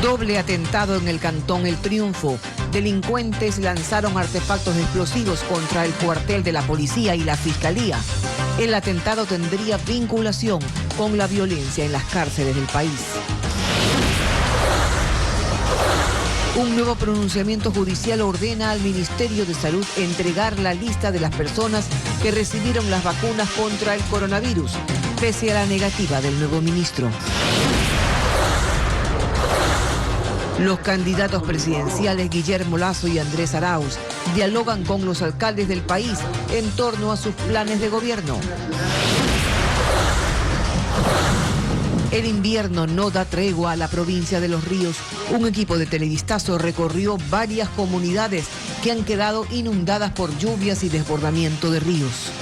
Doble atentado en el cantón El Triunfo. Delincuentes lanzaron artefactos explosivos contra el cuartel de la policía y la fiscalía. El atentado tendría vinculación con la violencia en las cárceles del país. Un nuevo pronunciamiento judicial ordena al Ministerio de Salud entregar la lista de las personas que recibieron las vacunas contra el coronavirus, pese a la negativa del nuevo ministro. Los candidatos presidenciales Guillermo Lasso y Andrés Arauz dialogan con los alcaldes del país en torno a sus planes de gobierno. El invierno no da tregua a la provincia de Los Ríos. Un equipo de Televistazo recorrió varias comunidades que han quedado inundadas por lluvias y desbordamiento de ríos.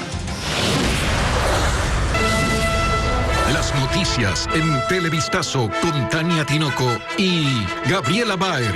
Las noticias en Televistazo con Tania Tinoco y Gabriela Baer.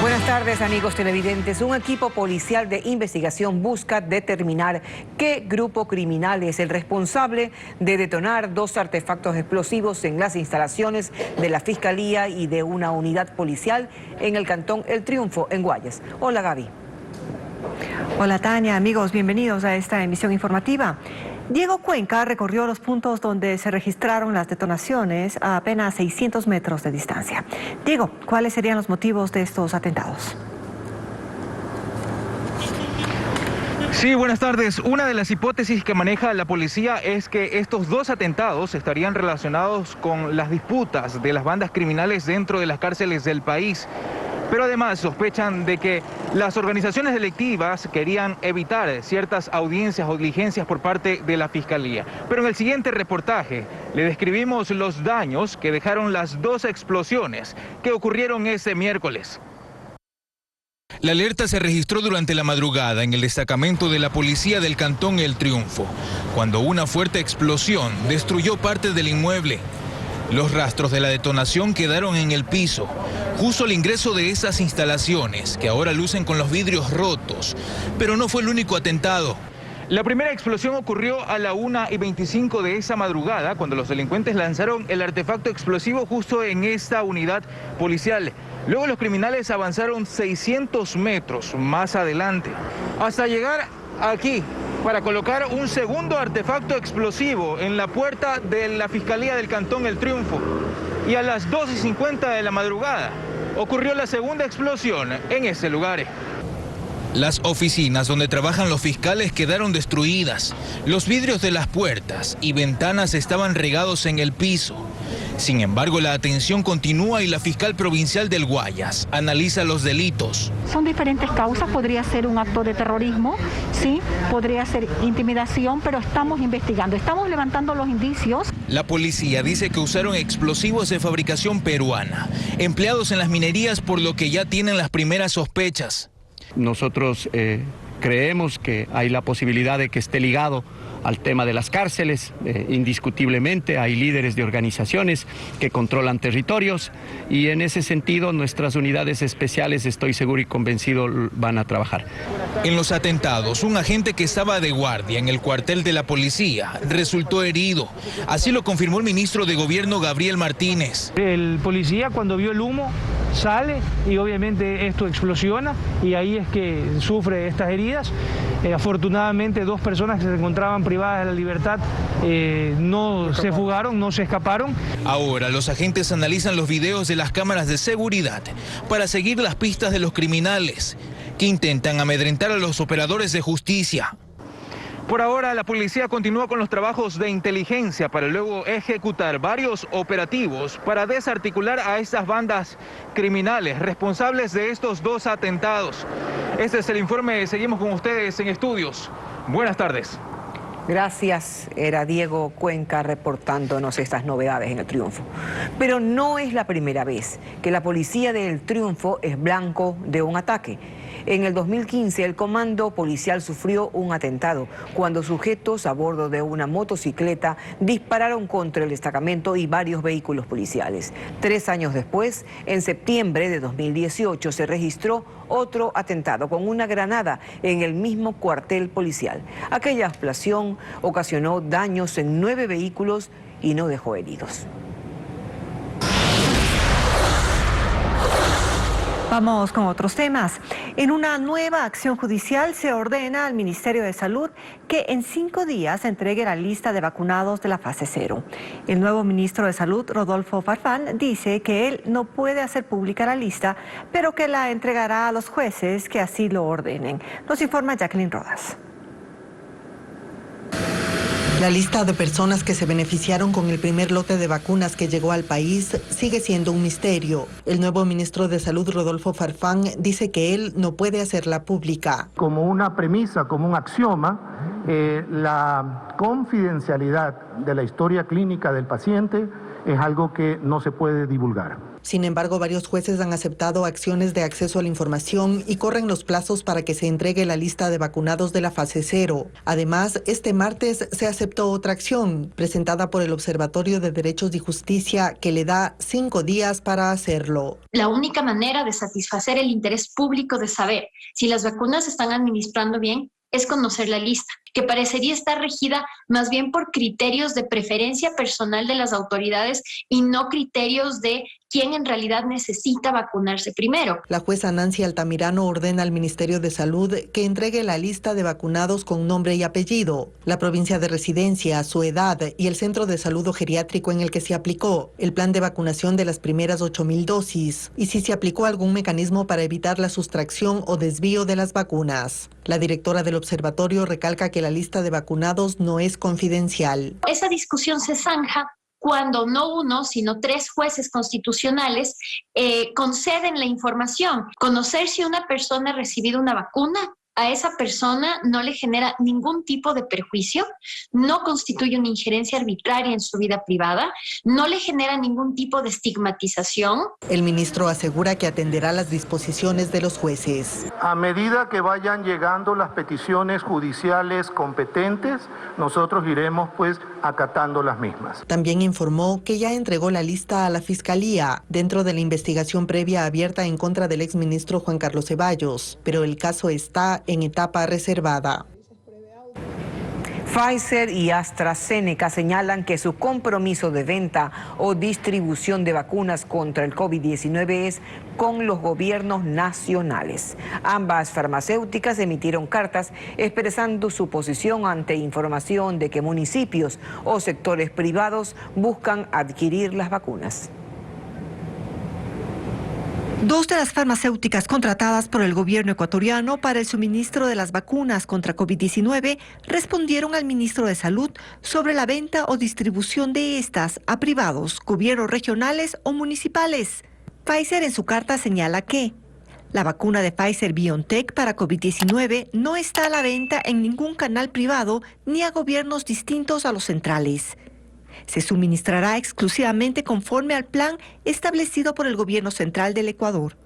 Buenas tardes, amigos televidentes. Un equipo policial de investigación busca determinar qué grupo criminal es el responsable de detonar dos artefactos explosivos en las instalaciones de la Fiscalía y de una unidad policial en el cantón El Triunfo, en Guayas. Hola, Gaby. Hola, Tania. Amigos, bienvenidos a esta emisión informativa. Diego Cuenca recorrió los puntos donde se registraron las detonaciones a apenas 600 metros de distancia. Diego, ¿cuáles serían los motivos de estos atentados? Sí, buenas tardes. Una de las hipótesis que maneja la policía es que estos dos atentados estarían relacionados con las disputas de las bandas criminales dentro de las cárceles del país. Pero además sospechan de que las organizaciones delictivas querían evitar ciertas audiencias o diligencias por parte de la Fiscalía. Pero en el siguiente reportaje le describimos los daños que dejaron las dos explosiones que ocurrieron ese miércoles. La alerta se registró durante la madrugada en el destacamento de la policía del cantón El Triunfo, cuando una fuerte explosión destruyó parte del inmueble. Los rastros de la detonación quedaron en el piso, justo al ingreso de esas instalaciones, que ahora lucen con los vidrios rotos. Pero no fue el único atentado. La primera explosión ocurrió a la 1:25 de esa madrugada, cuando los delincuentes lanzaron el artefacto explosivo justo en esta unidad policial. Luego los criminales avanzaron 600 metros más adelante, hasta llegar aquí, para colocar un segundo artefacto explosivo en la puerta de la Fiscalía del Cantón El Triunfo. Y a las 2:50 de la madrugada ocurrió la segunda explosión en ese lugar. Las oficinas donde trabajan los fiscales quedaron destruidas. Los vidrios de las puertas y ventanas estaban regados en el piso. Sin embargo, la atención continúa y la fiscal provincial del Guayas analiza los delitos. Son diferentes causas, podría ser un acto de terrorismo, sí, podría ser intimidación, pero estamos investigando, estamos levantando los indicios. La policía dice que usaron explosivos de fabricación peruana, empleados en las minerías, por lo que ya tienen las primeras sospechas. Nosotros creemos que hay la posibilidad de que esté ligado al tema de las cárceles. Indiscutiblemente hay líderes de organizaciones que controlan territorios y en ese sentido nuestras unidades especiales, estoy seguro y convencido, van a trabajar. En los atentados, un agente que estaba de guardia en el cuartel de la policía resultó herido. Así lo confirmó el ministro de Gobierno, Gabriel Martínez. El policía, cuando vio el humo, sale y obviamente esto explosiona y ahí es que sufre estas heridas. Afortunadamente, dos personas que se encontraban privadas de la libertad no se fugaron, no se escaparon. Ahora los agentes analizan los videos de las cámaras de seguridad para seguir las pistas de los criminales que intentan amedrentar a los operadores de justicia. Por ahora, la policía continúa con los trabajos de inteligencia para luego ejecutar varios operativos para desarticular a estas bandas criminales responsables de estos dos atentados. Este es el informe. Seguimos con ustedes en estudios. Buenas tardes. Gracias, era Diego Cuenca reportándonos estas novedades en El Triunfo. Pero no es la primera vez que la policía de El Triunfo es blanco de un ataque. En el 2015, el comando policial sufrió un atentado cuando sujetos a bordo de una motocicleta dispararon contra el destacamento y varios vehículos policiales. 3 años después, en septiembre de 2018, se registró otro atentado con una granada en el mismo cuartel policial. Aquella explosión ocasionó daños en 9 vehículos y no dejó heridos. Vamos con otros temas. En una nueva acción judicial se ordena al Ministerio de Salud que en 5 días entregue la lista de vacunados de la fase 0. El nuevo ministro de Salud, Rodolfo Farfán, dice que él no puede hacer pública la lista, pero que la entregará a los jueces que así lo ordenen. Nos informa Jacqueline Rodas. La lista de personas que se beneficiaron con el primer lote de vacunas que llegó al país sigue siendo un misterio. El nuevo ministro de Salud, Rodolfo Farfán, dice que él no puede hacerla pública. Como una premisa, como un axioma, la confidencialidad de la historia clínica del paciente es algo que no se puede divulgar. Sin embargo, varios jueces han aceptado acciones de acceso a la información y corren los plazos para que se entregue la lista de vacunados de la fase 0. Además, este martes se aceptó otra acción presentada por el Observatorio de Derechos y Justicia que le da 5 días para hacerlo. La única manera de satisfacer el interés público de saber si las vacunas se están administrando bien es conocer la lista, que parecería estar regida más bien por criterios de preferencia personal de las autoridades y no criterios de quién en realidad necesita vacunarse primero. La jueza Nancy Altamirano ordena al Ministerio de Salud que entregue la lista de vacunados con nombre y apellido, la provincia de residencia, su edad y el centro de salud o geriátrico en el que se aplicó, el plan de vacunación de las primeras 8.000 dosis y si se aplicó algún mecanismo para evitar la sustracción o desvío de las vacunas. La directora del observatorio recalca que la lista de vacunados no es confidencial. Esa discusión se zanja cuando no 1, sino 3 jueces constitucionales conceden la información. Conocer si una persona ha recibido una vacuna a esa persona no le genera ningún tipo de perjuicio, no constituye una injerencia arbitraria en su vida privada, no le genera ningún tipo de estigmatización. El ministro asegura que atenderá las disposiciones de los jueces. A medida que vayan llegando las peticiones judiciales competentes, nosotros iremos acatando las mismas. También informó que ya entregó la lista a la Fiscalía dentro de la investigación previa abierta en contra del exministro Juan Carlos Ceballos, pero el caso está en etapa reservada. Pfizer y AstraZeneca señalan que su compromiso de venta o distribución de vacunas contra el COVID-19 es con los gobiernos nacionales. Ambas farmacéuticas emitieron cartas expresando su posición ante información de que municipios o sectores privados buscan adquirir las vacunas. 2 de las farmacéuticas contratadas por el gobierno ecuatoriano para el suministro de las vacunas contra COVID-19 respondieron al ministro de Salud sobre la venta o distribución de estas a privados, gobiernos regionales o municipales. Pfizer en su carta señala que la vacuna de Pfizer-BioNTech para COVID-19 no está a la venta en ningún canal privado ni a gobiernos distintos a los centrales. Se suministrará exclusivamente conforme al plan establecido por el gobierno central del Ecuador.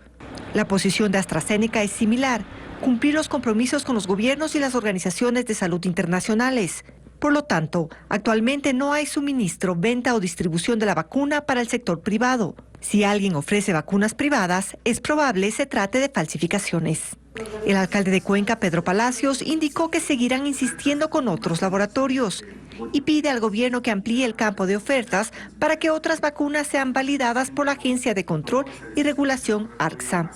La posición de AstraZeneca es similar, cumplir los compromisos con los gobiernos y las organizaciones de salud internacionales. Por lo tanto, actualmente no hay suministro, venta o distribución de la vacuna para el sector privado. Si alguien ofrece vacunas privadas, es probable se trate de falsificaciones. El alcalde de Cuenca, Pedro Palacios, indicó que seguirán insistiendo con otros laboratorios y pide al gobierno que amplíe el campo de ofertas para que otras vacunas sean validadas por la Agencia de Control y Regulación ARCSA.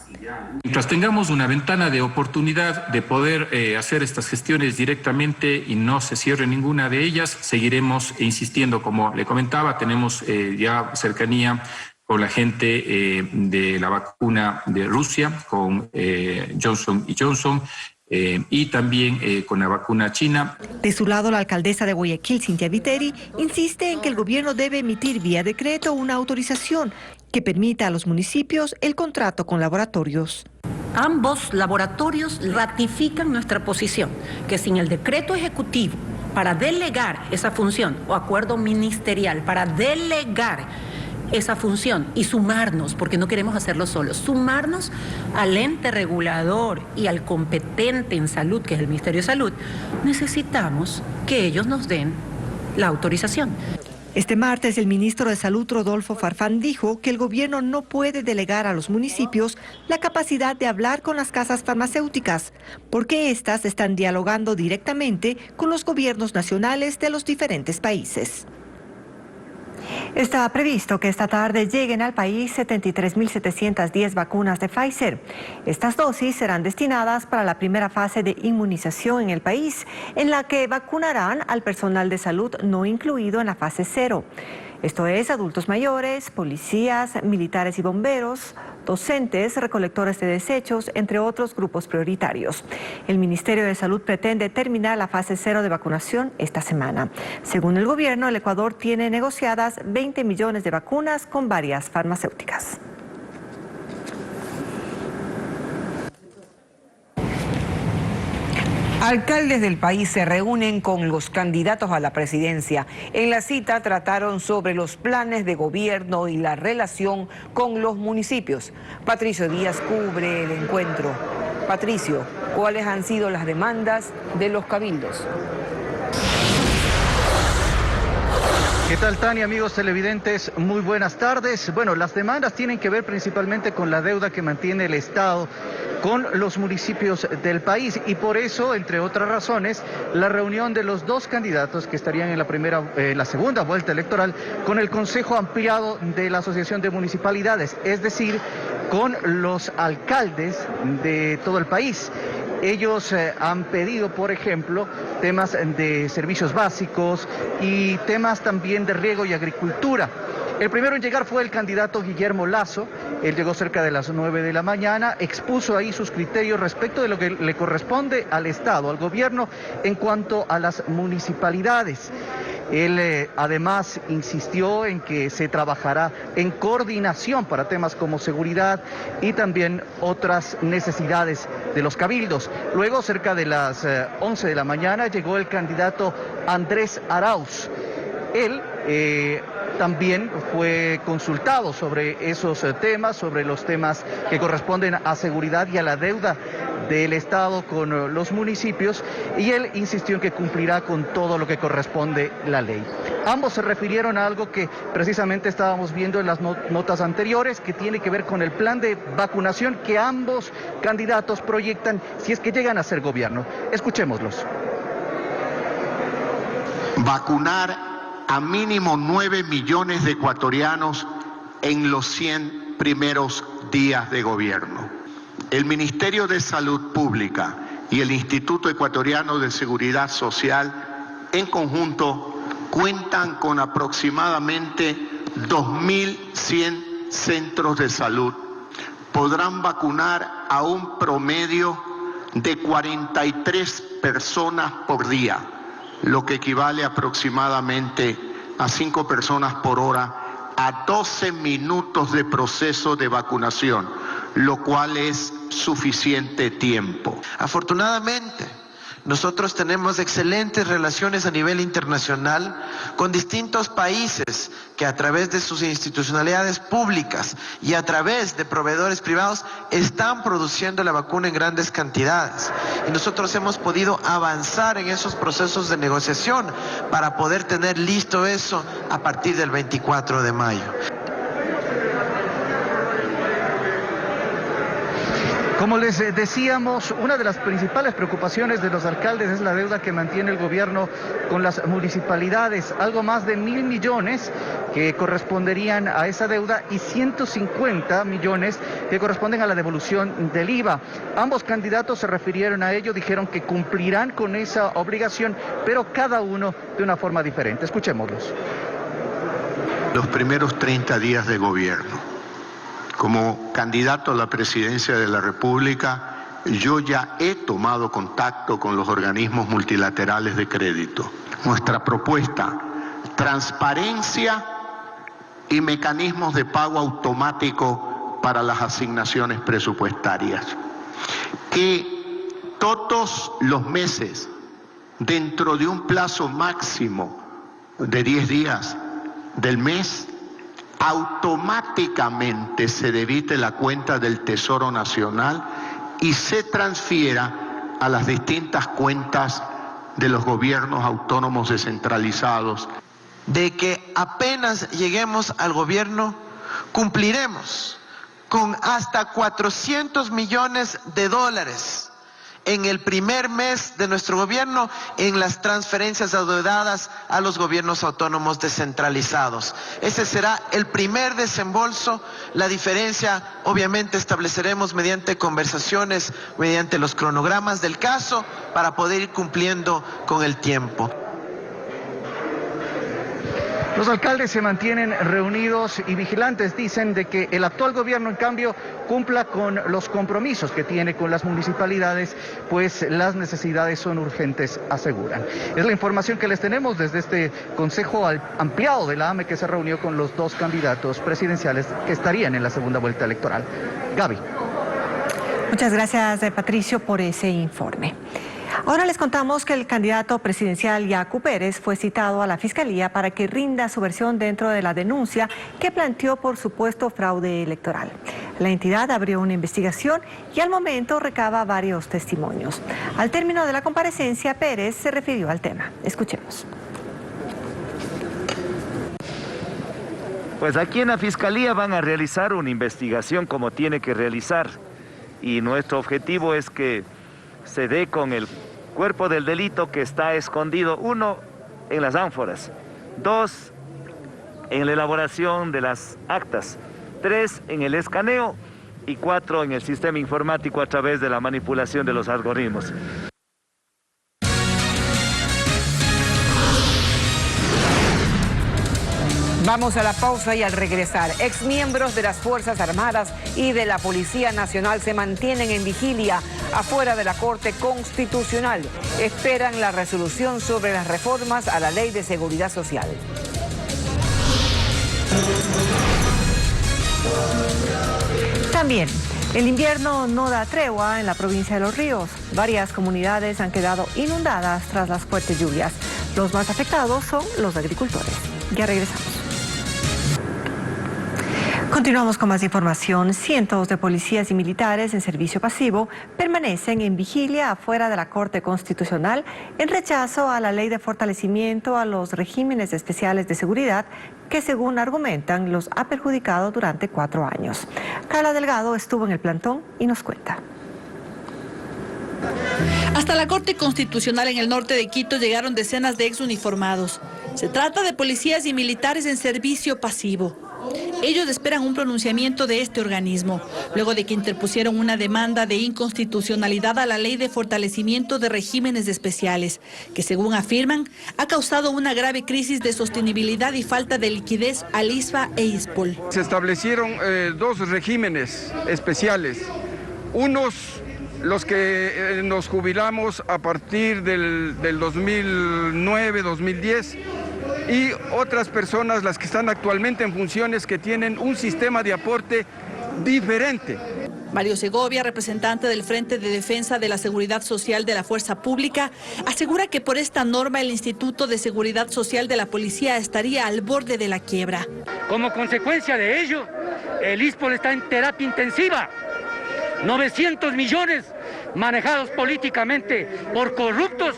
Mientras tengamos una ventana de oportunidad de poder hacer estas gestiones directamente y no se cierre ninguna de ellas, seguiremos insistiendo. Como le comentaba, tenemos ya cercanía con la gente de la vacuna de Rusia, con Johnson & Johnson, y también con la vacuna china. De su lado, la alcaldesa de Guayaquil, Cintia Viteri, insiste en que el gobierno debe emitir vía decreto una autorización que permita a los municipios el contrato con laboratorios. Ambos laboratorios ratifican nuestra posición, que sin el decreto ejecutivo para delegar esa función o acuerdo ministerial para delegar esa función y sumarnos, porque no queremos hacerlo solos, sumarnos al ente regulador y al competente en salud, que es el Ministerio de Salud, necesitamos que ellos nos den la autorización. Este martes, el ministro de Salud, Rodolfo Farfán, dijo que el gobierno no puede delegar a los municipios la capacidad de hablar con las casas farmacéuticas, porque éstas están dialogando directamente con los gobiernos nacionales de los diferentes países. Está previsto que esta tarde lleguen al país 73.710 vacunas de Pfizer. Estas dosis serán destinadas para la primera fase de inmunización en el país, en la que vacunarán al personal de salud no incluido en la fase 0. Esto es, adultos mayores, policías, militares y bomberos, docentes, recolectores de desechos, entre otros grupos prioritarios. El Ministerio de Salud pretende terminar la fase 0 de vacunación esta semana. Según el gobierno, el Ecuador tiene negociadas 20 millones de vacunas con varias farmacéuticas. Alcaldes del país se reúnen con los candidatos a la presidencia. En la cita trataron sobre los planes de gobierno y la relación con los municipios. Patricio Díaz cubre el encuentro. Patricio, ¿cuáles han sido las demandas de los cabildos? ¿Qué tal, Tania? Amigos televidentes, muy buenas tardes. Bueno, las demandas tienen que ver principalmente con la deuda que mantiene el Estado con los municipios del país y por eso, entre otras razones, la reunión de los dos candidatos que estarían en la segunda vuelta electoral con el Consejo Ampliado de la Asociación de Municipalidades, es decir, con los alcaldes de todo el país. Ellos han pedido, por ejemplo, temas de servicios básicos y temas también de riego y agricultura. El primero en llegar fue el candidato Guillermo Lasso. Él llegó cerca de las 9 de la mañana, expuso ahí sus criterios respecto de lo que le corresponde al Estado, al gobierno, en cuanto a las municipalidades. Él además insistió en que se trabajará en coordinación para temas como seguridad y también otras necesidades de los cabildos. Luego, cerca de las 11 de la mañana, llegó el candidato Andrés Arauz. Él también fue consultado sobre esos temas, sobre los temas que corresponden a seguridad y a la deuda del Estado con los municipios, y él insistió en que cumplirá con todo lo que corresponde la ley. Ambos se refirieron a algo que precisamente estábamos viendo en las notas anteriores, que tiene que ver con el plan de vacunación que ambos candidatos proyectan si es que llegan a ser gobierno. Escuchémoslos. Vacunar a mínimo 9 millones de ecuatorianos en los 100 primeros días de gobierno. El Ministerio de Salud Pública y el Instituto Ecuatoriano de Seguridad Social en conjunto cuentan con aproximadamente 2.100 centros de salud. Podrán vacunar a un promedio de 43 personas por día, lo que equivale aproximadamente a 5 personas por hora, a 12 minutos de proceso de vacunación, lo cual es suficiente tiempo. Afortunadamente, nosotros tenemos excelentes relaciones a nivel internacional con distintos países que a través de sus institucionalidades públicas y a través de proveedores privados están produciendo la vacuna en grandes cantidades. Y nosotros hemos podido avanzar en esos procesos de negociación para poder tener listo eso a partir del 24 de mayo. Como les decíamos, una de las principales preocupaciones de los alcaldes es la deuda que mantiene el gobierno con las municipalidades, algo más de 1.000 millones que corresponderían a esa deuda y 150 millones que corresponden a la devolución del IVA. Ambos candidatos se refirieron a ello, dijeron que cumplirán con esa obligación, pero cada uno de una forma diferente. Escuchémoslos. Los primeros 30 días de gobierno. Como candidato a la presidencia de la República, yo ya he tomado contacto con los organismos multilaterales de crédito. Nuestra propuesta, transparencia y mecanismos de pago automático para las asignaciones presupuestarias. Que todos los meses, dentro de un plazo máximo de 10 días del mes, automáticamente se debite la cuenta del Tesoro Nacional y se transfiera a las distintas cuentas de los gobiernos autónomos descentralizados. De que apenas lleguemos al gobierno, cumpliremos con hasta 400 millones de dólares en el primer mes de nuestro gobierno en las transferencias adeudadas a los gobiernos autónomos descentralizados. Ese será el primer desembolso. La diferencia obviamente estableceremos mediante conversaciones, mediante los cronogramas del caso, para poder ir cumpliendo con el tiempo. Los alcaldes se mantienen reunidos y vigilantes. Dicen de que el actual gobierno, en cambio, cumpla con los compromisos que tiene con las municipalidades, pues las necesidades son urgentes, aseguran. Es la información que les tenemos desde este consejo ampliado de la AME, que se reunió con los dos candidatos presidenciales que estarían en la segunda vuelta electoral. Gaby. Muchas gracias, Patricio, por ese informe. Ahora les contamos que el candidato presidencial Yacu Pérez fue citado a la Fiscalía para que rinda su versión dentro de la denuncia que planteó por supuesto fraude electoral. La entidad abrió una investigación y al momento recaba varios testimonios. Al término de la comparecencia, Pérez se refirió al tema. Escuchemos. Pues aquí en la Fiscalía van a realizar una investigación como tiene que realizar, y nuestro objetivo es que se dé con el cuerpo del delito que está escondido, 1, en las ánforas, 2, en la elaboración de las actas, 3, en el escaneo y 4, en el sistema informático a través de la manipulación de los algoritmos. Vamos a la pausa y al regresar, exmiembros de las Fuerzas Armadas y de la Policía Nacional se mantienen en vigilia afuera de la Corte Constitucional. Esperan la resolución sobre las reformas a la Ley de Seguridad Social. También, el invierno no da tregua en la provincia de Los Ríos. Varias comunidades han quedado inundadas tras las fuertes lluvias. Los más afectados son los agricultores. Ya regresamos. Continuamos con más información. Cientos de policías y militares en servicio pasivo permanecen en vigilia afuera de la Corte Constitucional en rechazo a la ley de fortalecimiento a los regímenes especiales de seguridad que, según argumentan, los ha perjudicado durante 4 años. Carla Delgado estuvo en el plantón y nos cuenta. Hasta la Corte Constitucional en el norte de Quito llegaron decenas de exuniformados. Se trata de policías y militares en servicio pasivo. Ellos esperan un pronunciamiento de este organismo, luego de que interpusieron una demanda de inconstitucionalidad a la ley de fortalecimiento de regímenes especiales, que según afirman, ha causado una grave crisis de sostenibilidad y falta de liquidez al ISFA e ISPOL. Se establecieron 2 regímenes especiales, unos los que nos jubilamos a partir del 2009-2010, y otras personas, las que están actualmente en funciones, que tienen un sistema de aporte diferente. Mario Segovia, representante del Frente de Defensa de la Seguridad Social de la Fuerza Pública, asegura que por esta norma el Instituto de Seguridad Social de la Policía estaría al borde de la quiebra. Como consecuencia de ello, el ISPOL está en terapia intensiva. 900 millones manejados políticamente por corruptos.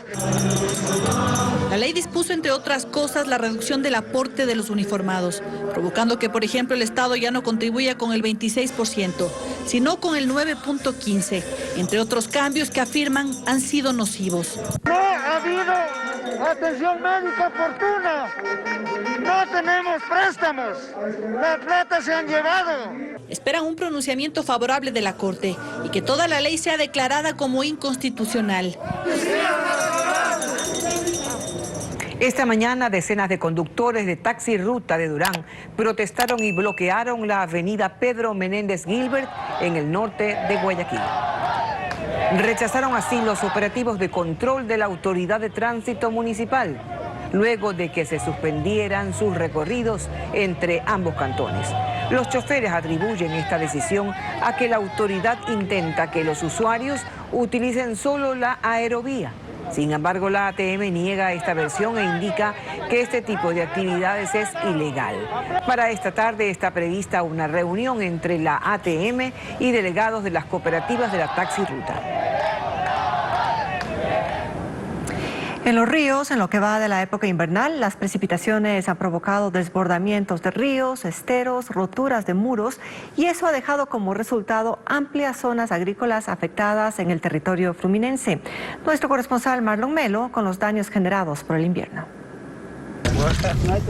La ley dispuso, entre otras cosas, la reducción del aporte de los uniformados, provocando que, por ejemplo, el Estado ya no contribuya con el 26%, sino con el 9.15%, entre otros cambios que afirman han sido nocivos. No ha habido atención médica oportuna, no tenemos préstamos, la plata se han llevado. Esperan un pronunciamiento favorable de la Corte y que toda la ley sea declarada como inconstitucional. Esta mañana, decenas de conductores de Taxi Ruta de Durán protestaron y bloquearon la avenida Pedro Menéndez Gilbert en el norte de Guayaquil. Rechazaron así los operativos de control de la Autoridad de Tránsito Municipal, luego de que se suspendieran sus recorridos entre ambos cantones. Los choferes atribuyen esta decisión a que la autoridad intenta que los usuarios utilicen solo la aerovía Sin embargo, la ATM niega esta versión e indica que este tipo de actividades es ilegal. Para esta tarde está prevista una reunión entre la ATM y delegados de las cooperativas de la taxirruta. En los ríos, en lo que va de la época invernal, las precipitaciones han provocado desbordamientos de ríos, esteros, roturas de muros y eso ha dejado como resultado amplias zonas agrícolas afectadas en el territorio fluminense. Nuestro corresponsal Marlon Melo con los daños generados por el invierno.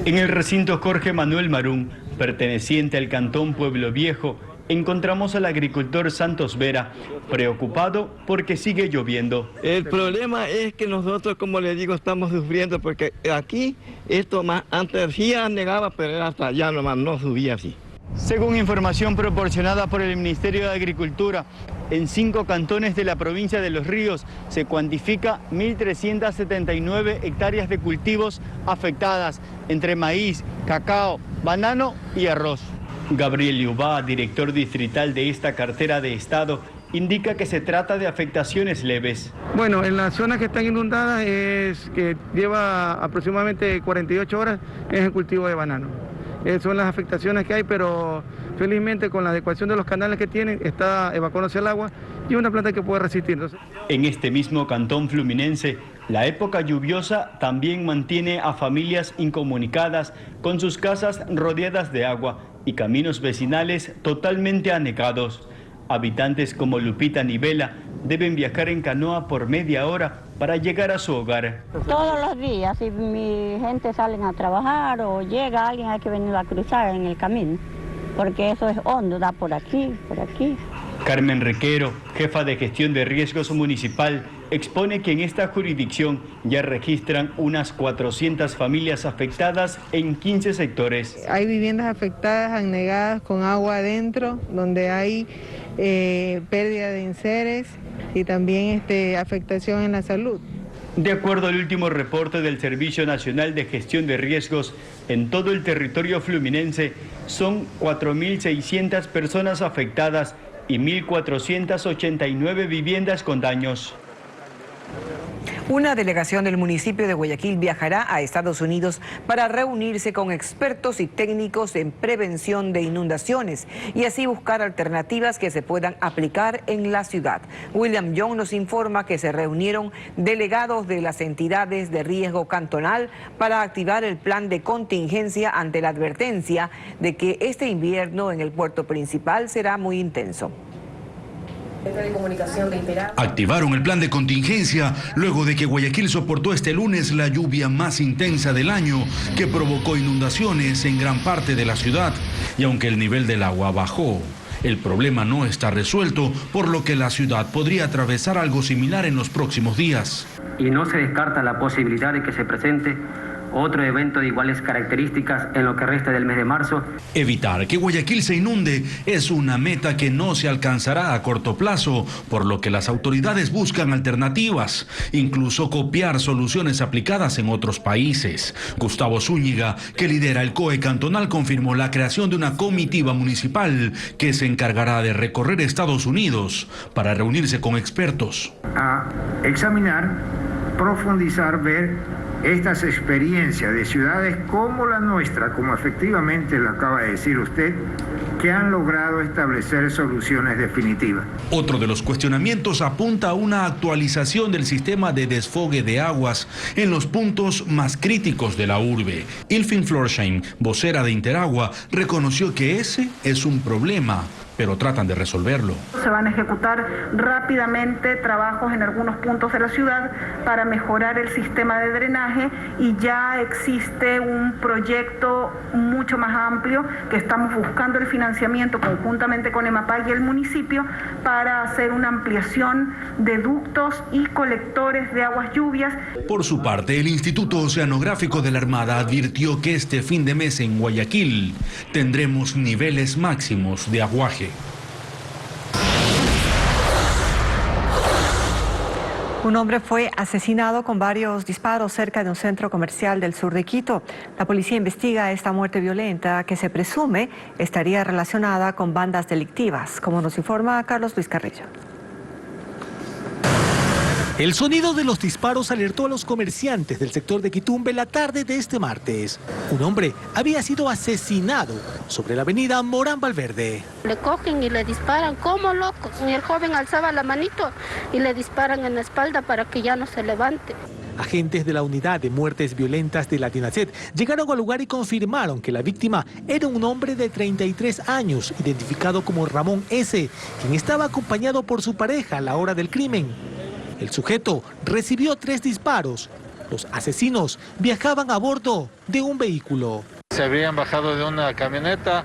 En el recinto Jorge Manuel Marún, perteneciente al cantón Pueblo Viejo, encontramos al agricultor Santos Vera, preocupado porque sigue lloviendo. El problema es que nosotros, como le digo, estamos sufriendo porque aquí esto más antes sí negaba, pero hasta allá nomás no subía así. Según información proporcionada por el Ministerio de Agricultura, en 5 cantones de la provincia de Los Ríos se cuantifica 1.379 hectáreas de cultivos afectadas entre maíz, cacao, banano y arroz. Gabriel Liubá, director distrital de esta cartera de Estado, indica que se trata de afectaciones leves. Bueno, en las zonas que están inundadas es que lleva aproximadamente 48 horas es el cultivo de banano. Son las afectaciones que hay, pero felizmente con la adecuación de los canales que tienen está evacuándose el agua y una planta que puede resistir. Entonces... En este mismo cantón fluminense, la época lluviosa también mantiene a familias incomunicadas con sus casas rodeadas de agua y caminos vecinales totalmente anegados. Habitantes como Lupita Nivela deben viajar en canoa por media hora para llegar a su hogar. Todos los días, si mi gente salen a trabajar o llega alguien, hay que venir a cruzar en el camino, porque eso es hondo, da por aquí, por aquí. Carmen Requero, jefa de gestión de riesgos municipal, expone que en esta jurisdicción ya registran unas 400 familias afectadas en 15 sectores. Hay viviendas afectadas, anegadas con agua adentro, donde hay pérdida de enseres y también afectación en la salud. De acuerdo al último reporte del Servicio Nacional de Gestión de Riesgos, en todo el territorio fluminense son 4.600 personas afectadas y 1.489 viviendas con daños. Una delegación del municipio de Guayaquil viajará a Estados Unidos para reunirse con expertos y técnicos en prevención de inundaciones y así buscar alternativas que se puedan aplicar en la ciudad. William Young nos informa que se reunieron delegados de las entidades de riesgo cantonal para activar el plan de contingencia ante la advertencia de que este invierno en el puerto principal será muy intenso. Activaron el plan de contingencia luego de que Guayaquil soportó este lunes la lluvia más intensa del año que provocó inundaciones en gran parte de la ciudad. Y aunque el nivel del agua bajó, el problema no está resuelto, por lo que la ciudad podría atravesar algo similar en los próximos días. Y no se descarta la posibilidad de que se presente otro evento de iguales características en lo que resta del mes de marzo. Evitar que Guayaquil se inunde es una meta que no se alcanzará a corto plazo, por lo que las autoridades buscan alternativas, incluso copiar soluciones aplicadas en otros países. Gustavo Zúñiga, que lidera el COE cantonal, confirmó la creación de una comitiva municipal que se encargará de recorrer Estados Unidos para reunirse con expertos. A examinar, profundizar, ver estas experiencias de ciudades como la nuestra, como efectivamente lo acaba de decir usted, que han logrado establecer soluciones definitivas. Otro de los cuestionamientos apunta a una actualización del sistema de desfogue de aguas en los puntos más críticos de la urbe. Ilfin Florsheim, vocera de Interagua, reconoció que ese es un problema, pero tratan de resolverlo. Se van a ejecutar rápidamente trabajos en algunos puntos de la ciudad para mejorar el sistema de drenaje y ya existe un proyecto mucho más amplio que estamos buscando el financiamiento conjuntamente con EMAPAC y el municipio para hacer una ampliación de ductos y colectores de aguas lluvias. Por su parte, el Instituto Oceanográfico de la Armada advirtió que este fin de mes en Guayaquil tendremos niveles máximos de aguaje. Un hombre fue asesinado con varios disparos cerca de un centro comercial del sur de Quito. La policía investiga esta muerte violenta que se presume estaría relacionada con bandas delictivas, como nos informa Carlos Luis Carrillo. El sonido de los disparos alertó a los comerciantes del sector de Quitumbe la tarde de este martes. Un hombre había sido asesinado sobre la avenida Morán Valverde. Le cogen y le disparan como locos. Y el joven alzaba la manito y le disparan en la espalda para que ya no se levante. Agentes de la Unidad de Muertes Violentas de la DINASED llegaron al lugar y confirmaron que la víctima era un hombre de 33 años, identificado como Ramón S., quien estaba acompañado por su pareja a la hora del crimen. El sujeto recibió 3 disparos. Los asesinos viajaban a bordo de un vehículo. Se habían bajado de una camioneta,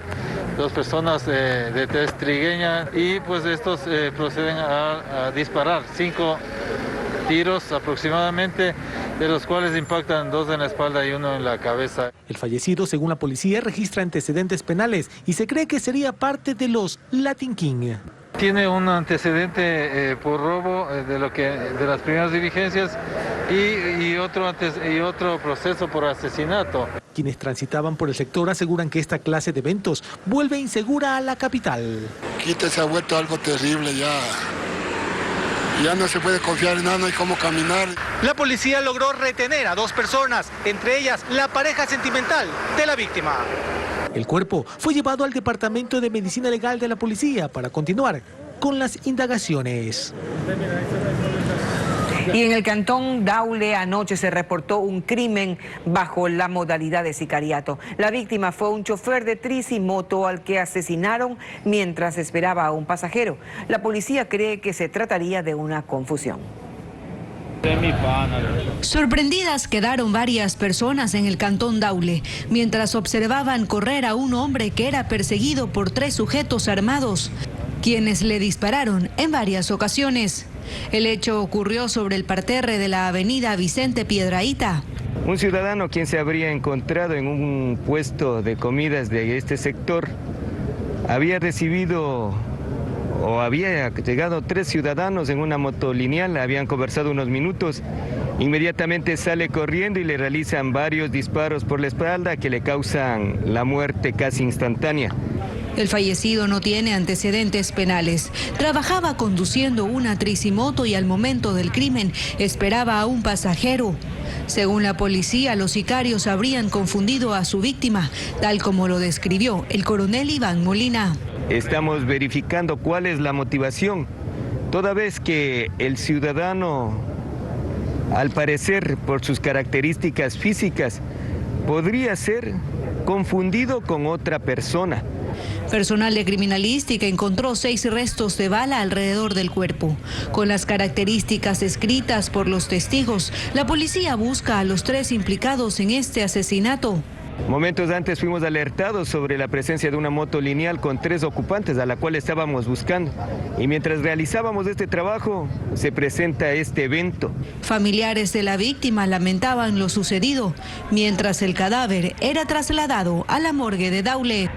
2 personas de tez trigueña, y pues estos proceden a disparar 5 tiros aproximadamente, de los cuales impactan 2 en la espalda y 1 en la cabeza. El fallecido, según la policía, registra antecedentes penales y se cree que sería parte de los Latin King. Tiene un antecedente por robo de las primeras diligencias y otro proceso por asesinato. Quienes transitaban por el sector aseguran que esta clase de eventos vuelve insegura a la capital. Quito se ha vuelto algo terrible ya. Ya no se puede confiar en nada, no hay cómo caminar. La policía logró retener a 2 personas, entre ellas la pareja sentimental de la víctima. El cuerpo fue llevado al Departamento de Medicina Legal de la policía para continuar con las indagaciones. Y en el cantón Daule anoche se reportó un crimen bajo la modalidad de sicariato. La víctima fue un chofer de tricimoto al que asesinaron mientras esperaba a un pasajero. La policía cree que se trataría de una confusión. Sorprendidas quedaron varias personas en el cantón Daule mientras observaban correr a un hombre que era perseguido por 3 sujetos armados, quienes le dispararon en varias ocasiones. El hecho ocurrió sobre el parterre de la avenida Vicente Piedrahíta. Un ciudadano quien se habría encontrado en un puesto de comidas de este sector había recibido o había llegado 3 ciudadanos en una moto lineal, habían conversado unos minutos, inmediatamente sale corriendo y le realizan varios disparos por la espalda que le causan la muerte casi instantánea. El fallecido no tiene antecedentes penales. Trabajaba conduciendo una tricimoto y al momento del crimen esperaba a un pasajero. Según la policía, los sicarios habrían confundido a su víctima, tal como lo describió el coronel Iván Molina. Estamos verificando cuál es la motivación, toda vez que el ciudadano, al parecer por sus características físicas, podría ser confundido con otra persona. Personal de criminalística encontró 6 restos de bala alrededor del cuerpo. Con las características descritas por los testigos, la policía busca a los 3 implicados en este asesinato. Momentos antes fuimos alertados sobre la presencia de una moto lineal con 3 ocupantes a la cual estábamos buscando. Y mientras realizábamos este trabajo, se presenta este evento. Familiares de la víctima lamentaban lo sucedido, mientras el cadáver era trasladado a la morgue de Daule.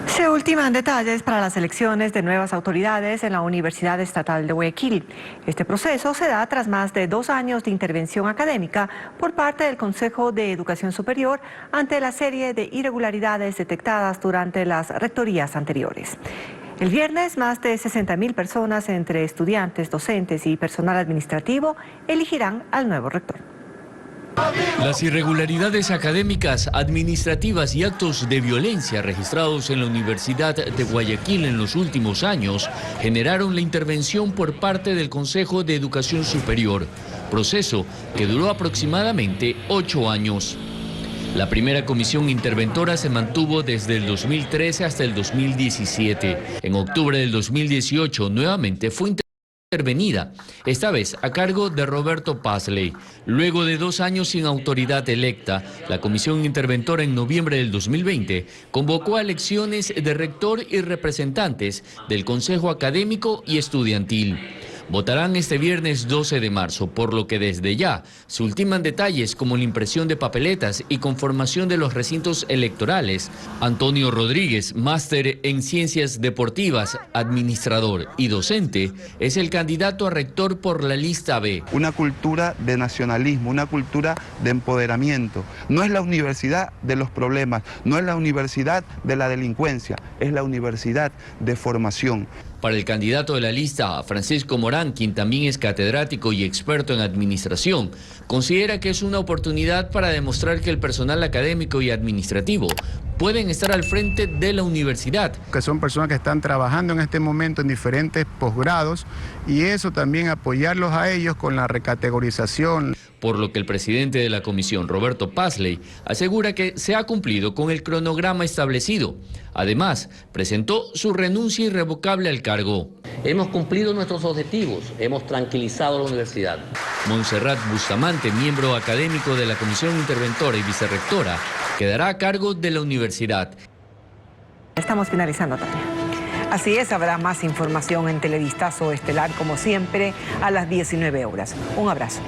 Se ultiman detalles para las elecciones de nuevas autoridades en la Universidad Estatal de Guayaquil. Este proceso se da tras más de 2 años de intervención académica por parte del Consejo de Educación Superior ante la serie de irregularidades detectadas durante las rectorías anteriores. El viernes, más de 60.000 personas entre estudiantes, docentes y personal administrativo elegirán al nuevo rector. Las irregularidades académicas, administrativas y actos de violencia registrados en la Universidad de Guayaquil en los últimos años generaron la intervención por parte del Consejo de Educación Superior, proceso que duró aproximadamente 8 años. La primera comisión interventora se mantuvo desde el 2013 hasta el 2017. En octubre del 2018 nuevamente fue intervenida, esta vez a cargo de Roberto Pazley. Luego de 2 años sin autoridad electa, la comisión interventora en noviembre del 2020 convocó a elecciones de rector y representantes del Consejo Académico y Estudiantil. Votarán este viernes 12 de marzo, por lo que desde ya se ultiman detalles como la impresión de papeletas y conformación de los recintos electorales. Antonio Rodríguez, máster en Ciencias Deportivas, administrador y docente, es el candidato a rector por la lista B. Una cultura de nacionalismo, una cultura de empoderamiento. No es la universidad de los problemas, no es la universidad de la delincuencia, es la universidad de formación. Para el candidato de la lista, Francisco Morán, quien también es catedrático y experto en administración, considera que es una oportunidad para demostrar que el personal académico y administrativo pueden estar al frente de la universidad. Que son personas que están trabajando en este momento en diferentes posgrados y eso también apoyarlos a ellos con la recategorización. Por lo que el presidente de la comisión, Roberto Pazley, asegura que se ha cumplido con el cronograma establecido. Además, presentó su renuncia irrevocable al cargo. Hemos cumplido nuestros objetivos, hemos tranquilizado a la universidad. Montserrat Bustamante, miembro académico de la comisión interventora y vicerrectora, quedará a cargo de la universidad. Estamos finalizando, Tania. Así es, habrá más información en Televistazo Estelar, como siempre, a las 19 horas. Un abrazo.